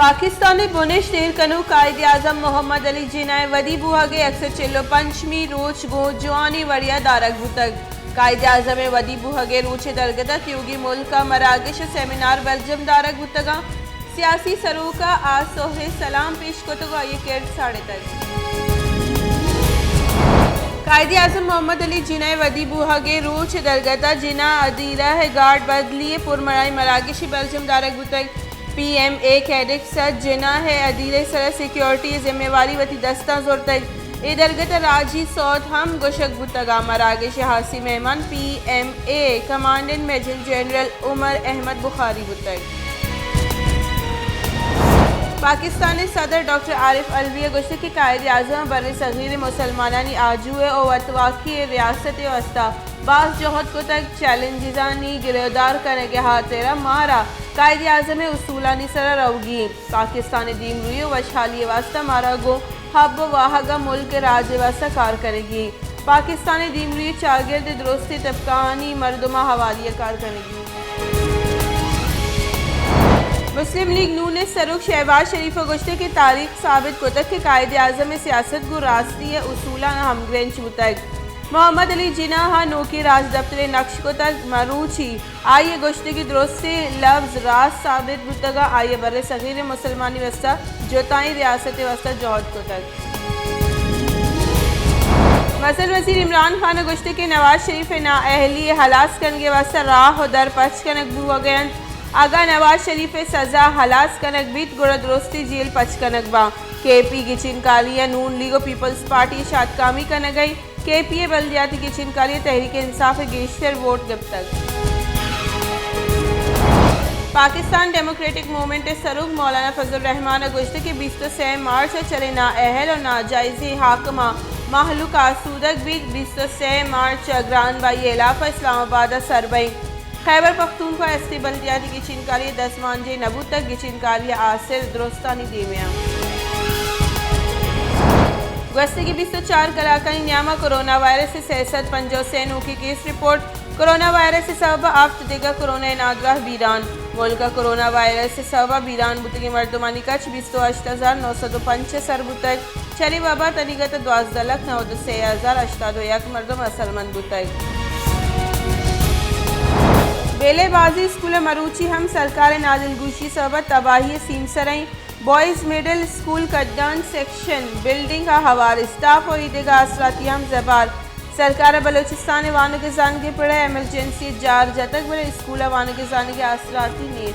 पाकिस्तानी बुनिश देरकनू कायद आजम मोहम्मद अली जिनाए वदी बुहागे अक्सर चिल्लो पंचमी रोच गो जवानी वड़िया दारक बुतक कायद आजम वदी बुहागे रोचे दरगदत योगी मुल्क का मरागश सेमिनार बेल्जियम दारक बुतगा सियासी सरूका आज सोहरे सलाम पेश कोतगो ये केड़ साढ़े तक कायद आजम मोहम्मद अली जिनाए वदी बुहागे रोच दरगदा जिना अदीरा है गार्ड बदलिए पुरमराई मरागशी बेल्जियम दारक बुतक PMA कैडेट सद जिना है अदीरे सर सिक्योरिटी जिम्मेवारी वती दस्ता जोर तक इधरगत राजी सौद हम गोशक बुतगा मरागे शहासी मेहमान PMA commandant major general Umar Ahmed Bukhari बुतग पाकिस्तानी सदर डॉक्टर आरिफ अलवी गुश्त की कायद आजम बर सगीर मुसलमानी आजुए और वतवाकी रियासत वस्ता बास जोहद को तक चैलेंजानी गिरफ्तार करने के हाथ तेरा मारा कायद आजम उसूलानी सर रवगी पाकिस्तानी दीन रुई वशाली वास्ता मारा गो हब वाहगा मुल्क राज वास्ता कार करेगी पाकिस्तानी दीन रुई चागिर्द दुरुस्ती तबकानी मरदमा हवालिया कार करेगी। मुस्लिम लीग नून ने सरुख शहबाज शरीफ गुश्ते की तारीख साबित को तक के कायद आजम सियासत को रास्ती उसूला हमग्रेंच बुतक मोहम्मद अली जिना हा नो के राज दफ्तर नक्श को तक मरूची आइए गोश्ते की दुरुस्त से लफ्ज राज साबित बुतगा आइए बर सगीर मुसलमानी वस्ता जोताई रियासत वस्ता जोहद को तक मसल वजीर इमरान खान गुश्ते के नवाज शरीफ ना अहली हलास करने के वास्ता राह दर पच कनक बुआ गयन आगा नवाज शरीफ सजा हलास कनक बीत गुड़ दुरुस्ती जेल पच कनक बा KP की चिनकालिया नून लीग पीपल्स पार्टी शादकामी कन गई KPA बल्दियाती की चिनकालिया तहरीक इंसाफ गेशतर वोट जब तक पाकिस्तान डेमोक्रेटिक मूवमेंट सरूख मौलाना फजल रहमान गुश्त के 23 मार्च चले ना अहल और नाजायजी हाकमा महलूक आसूदक बीत 23 मार्च ग्रान बाई इलाका इस्लामाबाद सरबई खैबर पख्तूनख्वा ST बल्दियाती की चिनकालिया 10 मांझे नबू तक की चिनकालिया आसिर दुरुस्तानी दीमिया गस्ते की 24 कलाकानी न्यामा कोरोना वायरस से 63 पंजोसैनों की केस रिपोर्ट कोरोना वायरस से सबब आफ्त देगा कोरोना नादगाह बीरान मुल्क का कोरोना वायरस से सबब बीरान बुतगी मर्दमानी कच 28,905 सर बुतक चली बाबा तनीगत 12,93,081 मर्दम असलमंद बुतक बेलेबाजी स्कूल मरूची हम सरकार नादिलगुशी सबब तबाही सीमसरई बॉयज़ मिडिल स्कूल कड्डान सेक्शन बिल्डिंग का हवार स्टाफ और ईदेगा असराती हम जबार सरकार बलोचिस्तान वानों के जान के पड़े एमरजेंसी जार जतक बड़े स्कूल वानों के जाने के असराती नीत